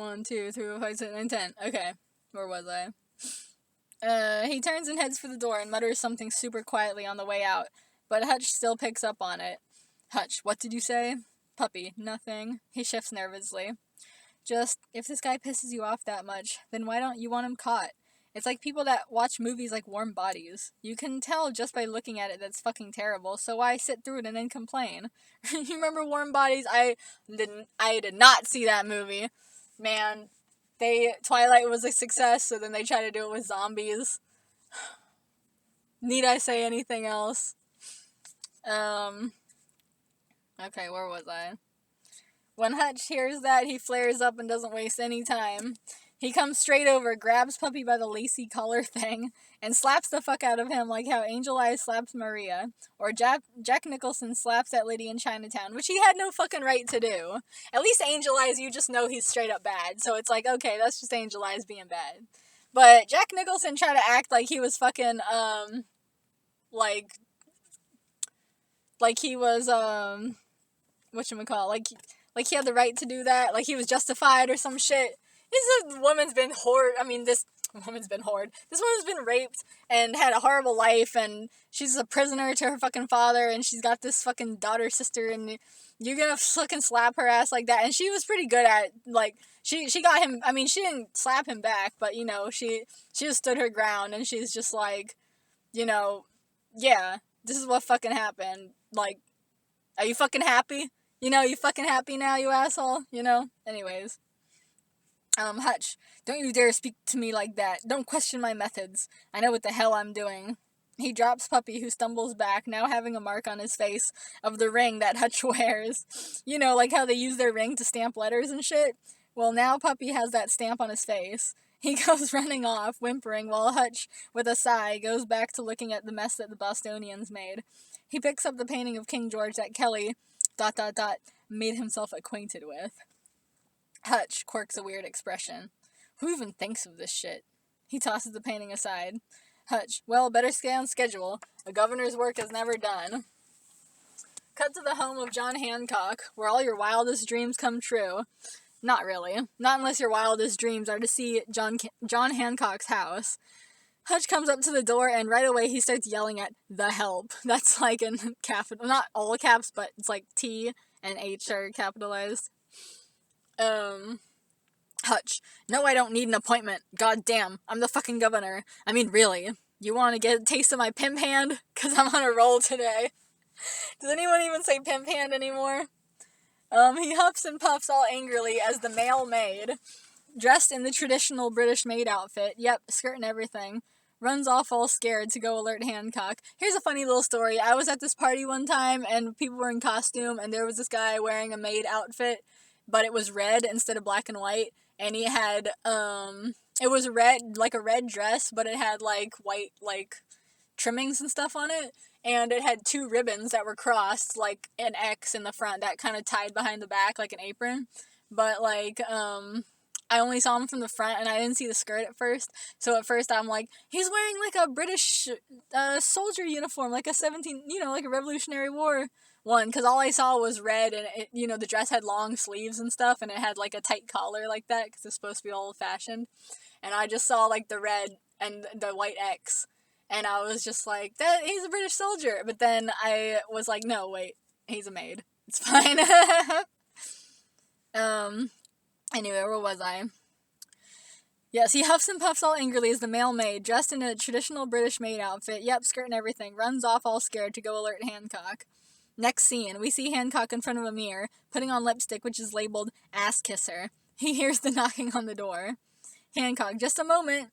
1, 2, 3, 4, 5, 6, 7, 8, 10. Okay, where was I? He turns and heads for the door and mutters something super quietly on the way out, but Hutch still picks up on it. Hutch, what did you say? Puppy, nothing. He shifts nervously. Just, if this guy pisses you off that much, then why don't you want him caught? It's like people that watch movies like Warm Bodies. You can tell just by looking at it that's fucking terrible, so why sit through it and then complain? You remember Warm Bodies? I did not see that movie. Man, Twilight was a success, so then they tried to do it with zombies. Need I say anything else? Okay, where was I? When Hutch hears that, he flares up and doesn't waste any time. He comes straight over, grabs Puppy by the lacy collar thing, and slaps the fuck out of him like how Angel Eyes slaps Maria, or Jack Nicholson slaps that lady in Chinatown, which he had no fucking right to do. At least Angel Eyes, you just know he's straight up bad, so it's like, okay, that's just Angel Eyes being bad. But Jack Nicholson tried to act like he was fucking, like he was, whatchamacallit, like he had the right to do that, like he was justified or some shit. This woman's been This woman's been raped and had a horrible life, and she's a prisoner to her fucking father, and she's got this fucking daughter, sister, and you're gonna fucking slap her ass like that. And she was pretty good at, like, she got him, she didn't slap him back, but, you know, she just stood her ground, and she's just like, you know, yeah, this is what fucking happened. Like, are you fucking happy? You know, you fucking happy now, you asshole? You know? Anyways. Hutch, don't you dare speak to me like that. Don't question my methods. I know what the hell I'm doing. He drops Puppy, who stumbles back, now having a mark on his face of the ring that Hutch wears. You know, like how they use their ring to stamp letters and shit? Well, now Puppy has that stamp on his face. He goes running off, whimpering, while Hutch, with a sigh, goes back to looking at the mess that the Bostonians made. He picks up the painting of King George that Kelly, ... made himself acquainted with. Hutch quirks a weird expression. Who even thinks of this shit? He tosses the painting aside. Hutch, well, better stay on schedule. A governor's work is never done. Cut to the home of John Hancock, where all your wildest dreams come true. Not really. Not unless your wildest dreams are to see John Hancock's house. Hutch comes up to the door, and right away he starts yelling at the help. That's like in capital, not all caps, but it's like T and H are capitalized. Hutch, no, I don't need an appointment. God damn, I'm the fucking governor. Really. You want to get a taste of my pimp hand? 'Cause I'm on a roll today. Does anyone even say pimp hand anymore? He huffs and puffs all angrily as the male maid, dressed in the traditional British maid outfit, yep, skirt and everything, runs off all scared to go alert Hancock. Here's a funny little story. I was at this party one time, and people were in costume, and there was this guy wearing a maid outfit, but it was red instead of black and white, and he had, it was red, like a red dress, but it had, like, white, like, trimmings and stuff on it, and it had 2 ribbons that were crossed, like an X in the front that kind of tied behind the back like an apron, but, like, I only saw him from the front, and I didn't see the skirt at first, so at first I'm like, he's wearing, like, a British, soldier uniform, like a like a Revolutionary War one, because all I saw was red, and it, the dress had long sleeves and stuff, and it had, like, a tight collar like that, because it's supposed to be old-fashioned, and I just saw, like, the red and the white X, and I was just like, he's a British soldier, but then I was like, no, wait, he's a maid. It's fine. Anyway, where was I? Yes, he huffs and puffs all angrily as the male maid, dressed in a traditional British maid outfit, yep, skirt and everything, runs off all scared to go alert Hancock. Next scene, we see Hancock in front of a mirror, putting on lipstick which is labeled ass kisser. He hears the knocking on the door. Hancock, just a moment.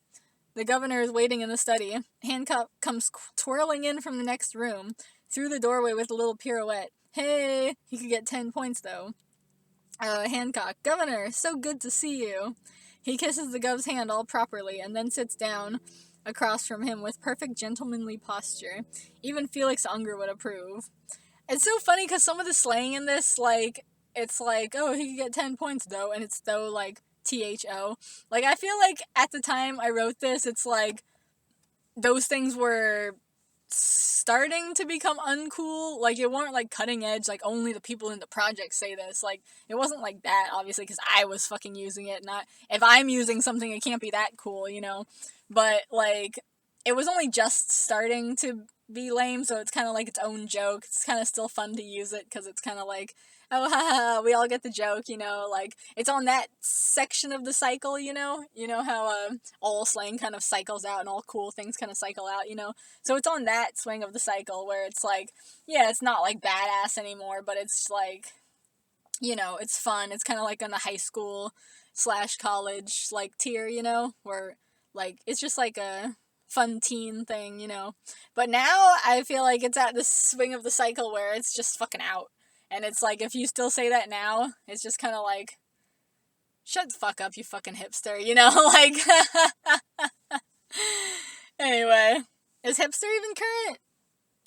The governor is waiting in the study. Hancock comes twirling in from the next room, through the doorway with a little pirouette. Hey! He could get 10 points, though. Hancock, Governor, so good to see you. He kisses the gov's hand all properly, and then sits down across from him with perfect gentlemanly posture. Even Felix Unger would approve. It's so funny, because some of the slang in this, like, it's like, oh, he could get 10 points, though, and it's though, like, THO. Like, I feel like at the time I wrote this, it's like, those things were starting to become uncool. Like, it weren't like cutting edge, like only the people in the project say this. Like, it wasn't like that, obviously, because I was fucking using it. Not if I'm using something, it can't be that cool, you know. But like, it was only just starting to be lame, so it's kind of like its own joke. It's kind of still fun to use it because it's kind of like, oh, haha, we all get the joke, you know. Like, it's on that section of the cycle, you know. You know how all slang kind of cycles out and all cool things kind of cycle out, you know. So it's on that swing of the cycle where it's like, yeah, it's not like badass anymore, but it's like, you know, it's fun. It's kind of like in the high school / college like tier, you know, where like it's just like a fun teen thing, you know. But now I feel like it's at the swing of the cycle where it's just fucking out. And it's like, if you still say that now, it's just kind of like, shut the fuck up, you fucking hipster, you know? Like, anyway, is hipster even current?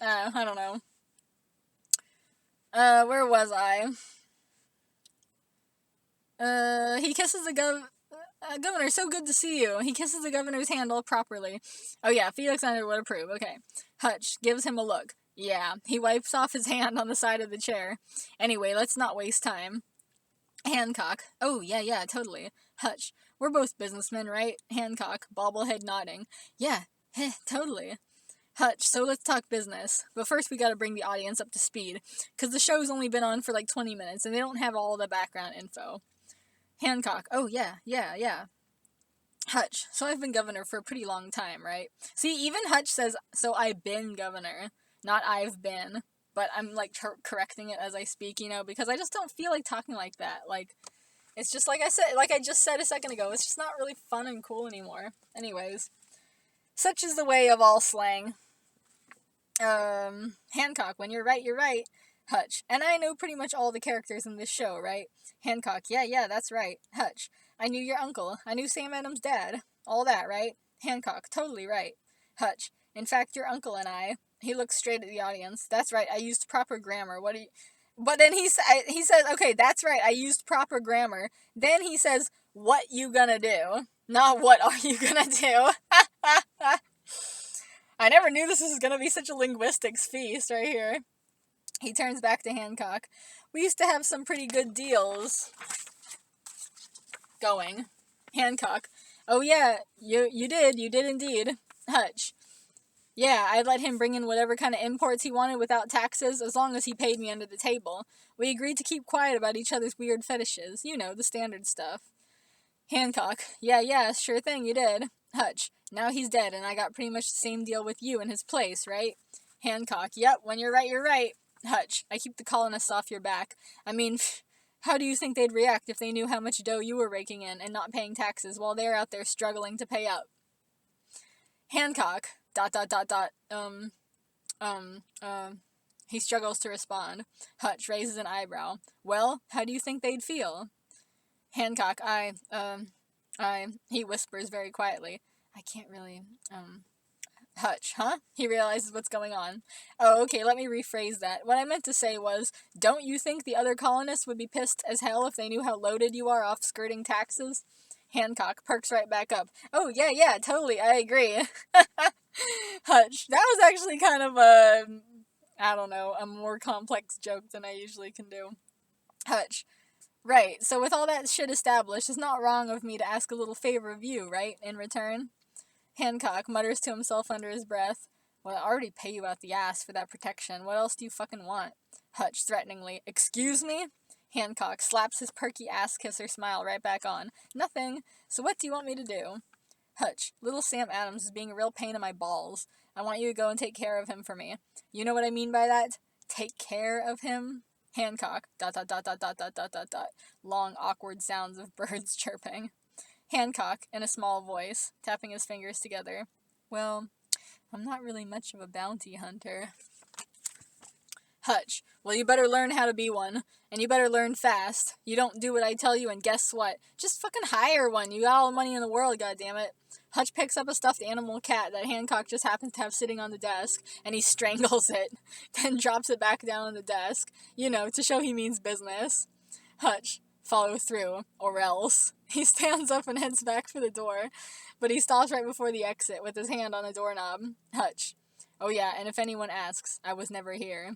I don't know. Where was I? He kisses the governor, so good to see you. He kisses the governor's hand all properly. Oh yeah, Felix Leonard would approve. Okay. Hutch gives him a look. Yeah, he wipes off his hand on the side of the chair. Anyway, let's not waste time. Hancock. Oh, yeah, totally. Hutch. We're both businessmen, right? Hancock. Bobblehead nodding. Yeah, totally. Hutch, so let's talk business. But first we gotta bring the audience up to speed, because the show's only been on for like 20 minutes, and they don't have all the background info. Hancock. Oh, yeah. Hutch. So I've been governor for a pretty long time, right? See, even Hutch says, so I've been governor, not I've been. But I'm, like, correcting it as I speak, you know, because I just don't feel like talking like that. Like, it's just like I just said a second ago, it's just not really fun and cool anymore. Anyways. Such is the way of all slang. Hancock, when you're right, you're right. Hutch, and I know pretty much all the characters in this show, right? Hancock, yeah, that's right. Hutch, I knew your uncle. I knew Sam Adams' dad. All that, right? Hancock, totally right. Hutch, in fact, your uncle and I. He looks straight at the audience. That's right, I used proper grammar. What do you... But then he says, okay, that's right, I used proper grammar. Then he says, what you gonna do? Not what are you gonna do? I never knew this was gonna be such a linguistics feast right here. He turns back to Hancock. We used to have some pretty good deals going. Hancock. Oh yeah, you did indeed. Hutch. Yeah, I'd let him bring in whatever kind of imports he wanted without taxes, as long as he paid me under the table. We agreed to keep quiet about each other's weird fetishes. You know, the standard stuff. Hancock. Yeah, sure thing, you did. Hutch. Now he's dead, and I got pretty much the same deal with you in his place, right? Hancock. Yep, when you're right, you're right. Hutch, I keep the colonists off your back. I mean, how do you think they'd react if they knew how much dough you were raking in and not paying taxes while they're out there struggling to pay up? Hancock, ... He struggles to respond. Hutch raises an eyebrow. Well, how do you think they'd feel? Hancock, he whispers very quietly. I can't really, Hutch, huh? He realizes what's going on. Oh, okay, let me rephrase that. What I meant to say was, don't you think the other colonists would be pissed as hell if they knew how loaded you are off skirting taxes? Hancock perks right back up. Oh, yeah, totally, I agree. Hutch, that was actually kind of a more complex joke than I usually can do. Hutch, right, so with all that shit established, it's not wrong of me to ask a little favor of you, right, in return? Hancock mutters to himself under his breath. Well, I already pay you out the ass for that protection. What else do you fucking want? Hutch, threateningly. Excuse me? Hancock slaps his perky ass-kisser smile right back on. Nothing. So what do you want me to do? Hutch, little Sam Adams is being a real pain in my balls. I want you to go and take care of him for me. You know what I mean by that? Take care of him? Hancock, ... Long, awkward sounds of birds chirping. Hancock, in a small voice, tapping his fingers together. Well, I'm not really much of a bounty hunter. Hutch, well, you better learn how to be one. And you better learn fast. You don't do what I tell you, and guess what? Just fucking hire one. You got all the money in the world, goddammit. Hutch picks up a stuffed animal cat that Hancock just happens to have sitting on the desk, and he strangles it, then drops it back down on the desk, you know, to show he means business. Hutch, follow through, or else. He stands up and heads back for the door, but he stops right before the exit with his hand on the doorknob. Hutch, Oh yeah, and if anyone asks, I was never here.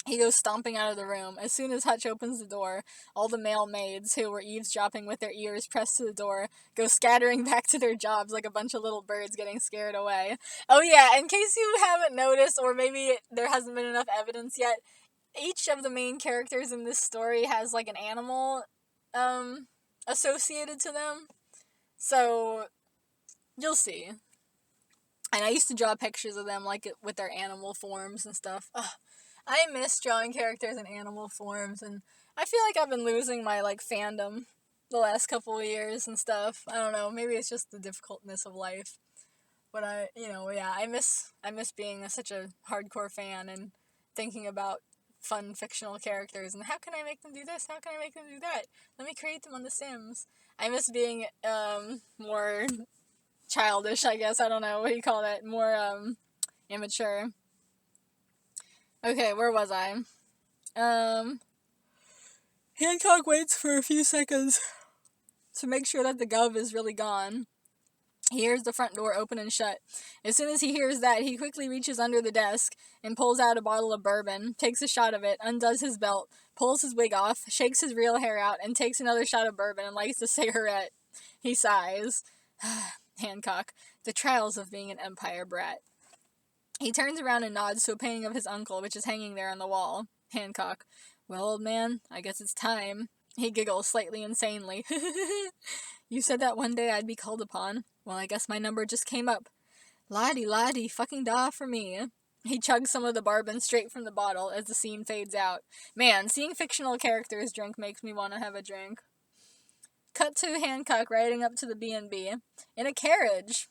He goes stomping out of the room. As soon as Hutch opens the door, all the male maids who were eavesdropping with their ears pressed to the door go scattering back to their jobs like a bunch of little birds getting scared away. Oh yeah, in case you haven't noticed, or maybe there hasn't been enough evidence yet, each of the main characters in this story has like an animal associated to them. So you'll see. And I used to draw pictures of them like with their animal forms and stuff. Ugh. I miss drawing characters in animal forms, and I feel like I've been losing my, like, fandom the last couple of years and stuff. I don't know, maybe it's just the difficultness of life. But I miss being such a hardcore fan and thinking about fun fictional characters and how can I make them do this? How can I make them do that? Let me create them on The Sims. I miss being, more childish, I guess. I don't know, what do you call that? More, immature. Okay, where was I? Hancock waits for a few seconds to make sure that the gov is really gone. He hears the front door open and shut. As soon as he hears that, he quickly reaches under the desk and pulls out a bottle of bourbon, takes a shot of it, undoes his belt, pulls his wig off, shakes his real hair out, and takes another shot of bourbon and lights a cigarette. He sighs. Hancock, the trials of being an Empire brat. He turns around and nods to a painting of his uncle, which is hanging there on the wall. Hancock, well, old man, I guess it's time. He giggles slightly insanely. You said that one day I'd be called upon. Well, I guess my number just came up. La-di, fucking da for me. He chugs some of the bourbon straight from the bottle as the scene fades out. Man, seeing fictional characters drink makes me want to have a drink. Cut to Hancock riding up to the B&B. In a carriage.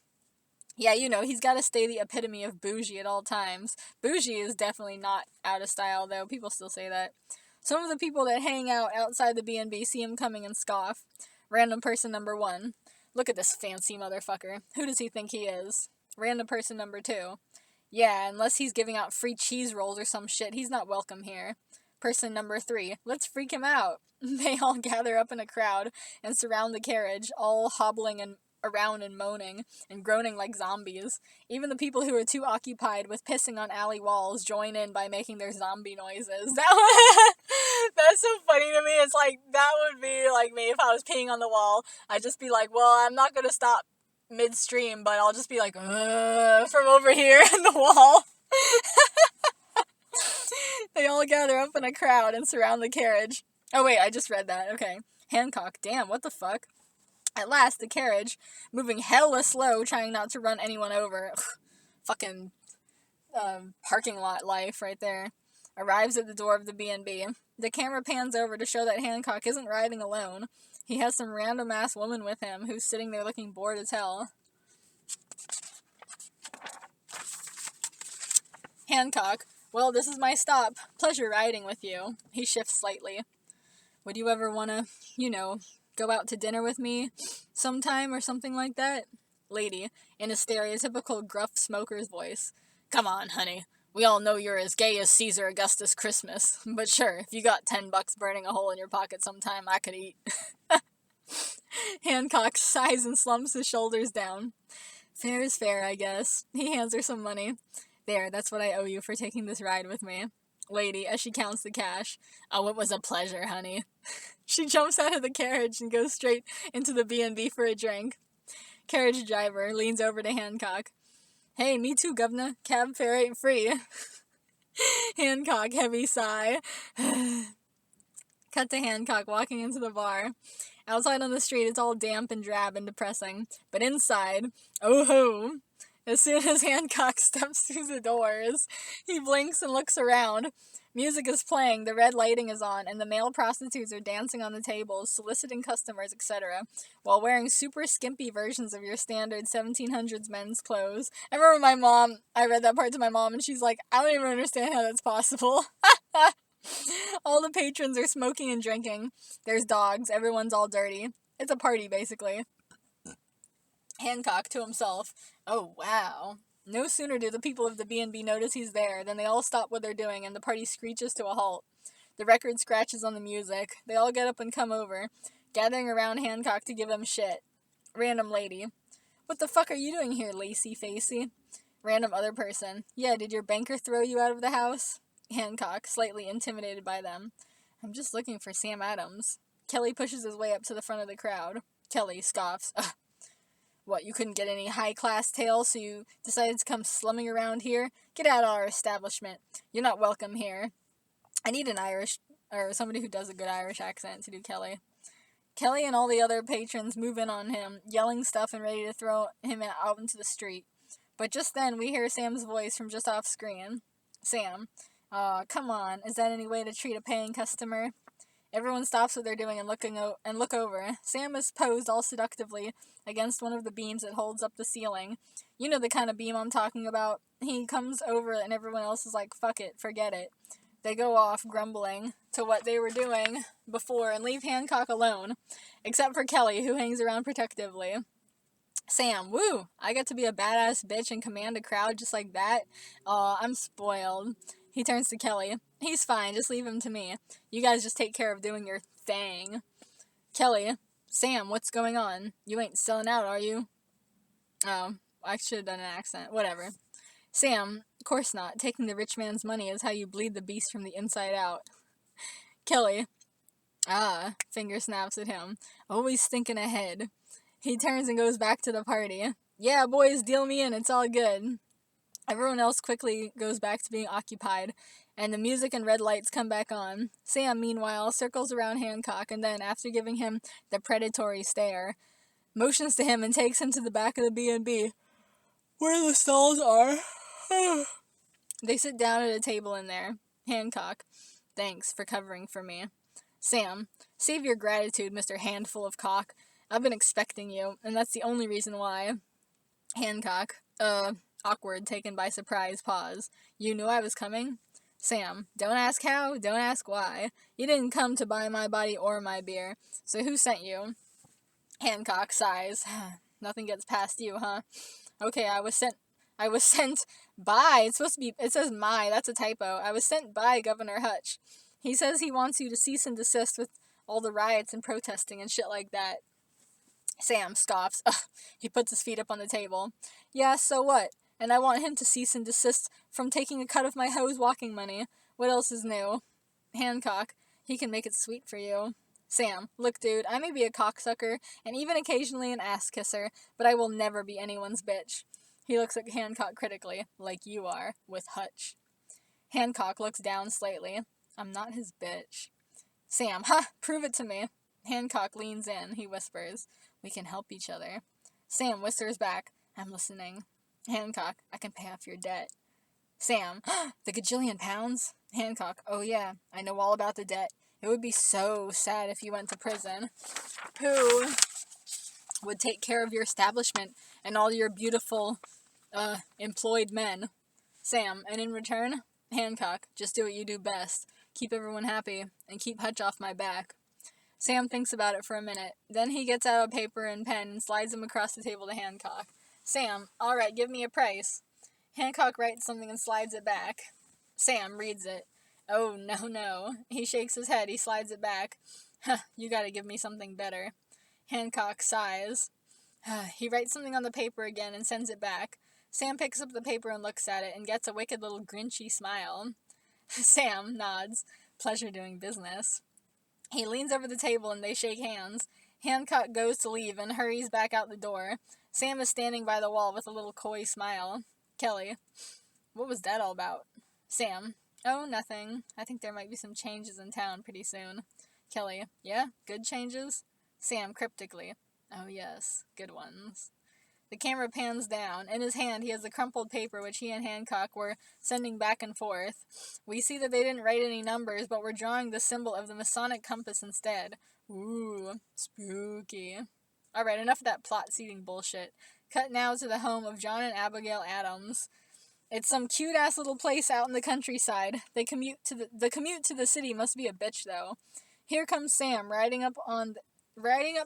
Yeah, he's got to stay the epitome of bougie at all times. Bougie is definitely not out of style, though. People still say that. Some of the people that hang out outside the B&B see him coming and scoff. Random person number 1. Look at this fancy motherfucker. Who does he think he is? Random person number 2. Yeah, unless he's giving out free cheese rolls or some shit, he's not welcome here. Person number 3. Let's freak him out. They all gather up in a crowd and surround the carriage, all hobbling and around and moaning and groaning like zombies. Even the people who are too occupied with pissing on alley walls join in by making their zombie noises. That's so funny to me. It's like, that would be like me if I was peeing on the wall. I'd just be like, well, I'm not gonna stop midstream, but I'll just be like, from over here in the wall. They all gather up in a crowd and surround the carriage. Oh wait, I just read that. Okay. Hancock, damn, what the fuck? At last, the carriage, moving hella slow, trying not to run anyone over. Fucking parking lot life right there. Arrives at the door of the B&B. The camera pans over to show that Hancock isn't riding alone. He has some random-ass woman with him who's sitting there looking bored as hell. Hancock, well, this is my stop. Pleasure riding with you. He shifts slightly. Would you ever want to, go out to dinner with me sometime or something like that? Lady, in a stereotypical gruff smoker's voice. Come on, honey. We all know you're as gay as Caesar Augustus Christmas. But sure, if you got $10 burning a hole in your pocket sometime, I could eat. Hancock sighs and slumps his shoulders down. Fair is fair, I guess. He hands her some money. There, that's what I owe you for taking this ride with me. Lady, as she counts the cash. Oh, it was a pleasure, honey. She jumps out of the carriage and goes straight into the B&B for a drink. Carriage driver leans over to Hancock. Hey, me too, governor. Cab fare ain't free. Hancock, heavy sigh. Cut to Hancock walking into the bar. Outside on the street, it's all damp and drab and depressing. But inside, oh ho! As soon as Hancock steps through the doors, he blinks and looks around. Music is playing, the red lighting is on, and the male prostitutes are dancing on the tables, soliciting customers, etc., while wearing super skimpy versions of your standard 1700s men's clothes. I remember I read that part to my mom, and she's like, I don't even understand how that's possible. All the patrons are smoking and drinking. There's dogs, everyone's all dirty. It's a party, basically. Hancock to himself. Oh, wow. No sooner do the people of the B&B notice he's there than they all stop what they're doing and the party screeches to a halt. The record scratches on the music. They all get up and come over, gathering around Hancock to give him shit. Random lady. What the fuck are you doing here, lacy-facey? Random other person. Yeah, did your banker throw you out of the house? Hancock, slightly intimidated by them. I'm just looking for Sam Adams. Kelly pushes his way up to the front of the crowd. Kelly scoffs. Ugh. What, you couldn't get any high-class tail, so you decided to come slumming around here? Get out of our establishment. You're not welcome here. I need an Irish, or somebody who does a good Irish accent to do Kelly. Kelly and all the other patrons move in on him, yelling stuff and ready to throw him out into the street. But just then, we hear Sam's voice from just off screen. Sam. Come on, is that any way to treat a paying customer? Everyone stops what they're doing and look over. Sam is posed all seductively against one of the beams that holds up the ceiling. You know the kind of beam I'm talking about. He comes over and everyone else is like, fuck it, forget it. They go off, grumbling, to what they were doing before and leave Hancock alone, except for Kelly, who hangs around protectively. Sam, woo! I get to be a badass bitch and command a crowd just like that? Aw, I'm spoiled. He turns to Kelly. He's fine, just leave him to me. You guys just take care of doing your thing. Kelly, Sam, what's going on? You ain't selling out, are you? Oh, I should have done an accent. Whatever. Sam, of course not. Taking the rich man's money is how you bleed the beast from the inside out. Kelly, finger snaps at him. Always thinking ahead. He turns and goes back to the party. Yeah, boys, deal me in, it's all good. Everyone else quickly goes back to being occupied, and the music and red lights come back on. Sam, meanwhile, circles around Hancock, and then, after giving him the predatory stare, motions to him and takes him to the back of the B&B, where the stalls are. They sit down at a table in there. Hancock, thanks for covering for me. Sam, save your gratitude, Mr. Handful of Cock. I've been expecting you, and that's the only reason why. Hancock, awkward, taken by surprise, pause. You knew I was coming? Sam, don't ask how, don't ask why. You didn't come to buy my body or my beer, so who sent you? Hancock sighs. Nothing gets past you, huh? Okay, I was sent by, it says my, that's a typo. I was sent by Governor Hutch. He says he wants you to cease and desist with all the riots and protesting and shit like that. Sam scoffs. Ugh. He puts his feet up on the table. Yeah, so what? And I want him to cease and desist from taking a cut of my hoe's walking money. What else is new? Hancock, he can make it sweet for you. Sam, look dude, I may be a cocksucker, and even occasionally an ass-kisser, but I will never be anyone's bitch. He looks at Hancock critically, like you are, with Hutch. Hancock looks down slightly. I'm not his bitch. Sam, prove it to me. Hancock leans in, he whispers. We can help each other. Sam whispers back, I'm listening. Hancock, I can pay off your debt. Sam, the gajillion pounds? Hancock, oh yeah, I know all about the debt. It would be so sad if you went to prison. Who would take care of your establishment and all your beautiful, employed men? Sam, and in return? Hancock, just do what you do best. Keep everyone happy, and keep Hutch off my back. Sam thinks about it for a minute. Then he gets out a paper and pen and slides them across the table to Hancock. Sam, alright, give me a price. Hancock writes something and slides it back. Sam reads it. Oh, no. He shakes his head. He slides it back. You gotta give me something better. Hancock sighs. He writes something on the paper again and sends it back. Sam picks up the paper and looks at it and gets a wicked little grinchy smile. Sam nods. Pleasure doing business. He leans over the table and they shake hands. Hancock goes to leave and hurries back out the door. Sam is standing by the wall with a little coy smile. Kelly, what was that all about? Sam, oh, nothing. I think there might be some changes in town pretty soon. Kelly, yeah, good changes? Sam, cryptically, oh yes, good ones. The camera pans down. In his hand, he has the crumpled paper which he and Hancock were sending back and forth. We see that they didn't write any numbers, but were drawing the symbol of the Masonic compass instead. Ooh, spooky. Alright, enough of that plot-seeding bullshit. Cut now to the home of John and Abigail Adams. It's some cute-ass little place out in the countryside. The commute to the city must be a bitch, though. Here comes Sam, riding up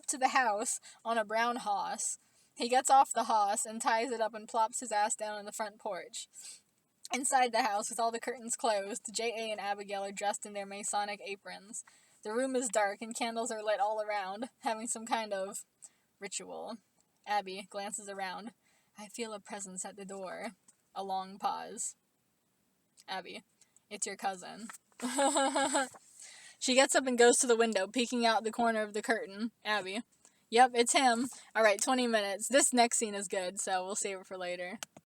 to the house on a brown hoss. He gets off the hoss and ties it up and plops his ass down on the front porch. Inside the house, with all the curtains closed, J.A. and Abigail are dressed in their Masonic aprons. The room is dark and candles are lit all around, having some kind of ritual. Abby glances around. I feel a presence at the door. A long pause. Abby, it's your cousin. She gets up and goes to the window, peeking out the corner of the curtain. Abby, yep, it's him. Alright, 20 minutes. This next scene is good, so we'll save it for later.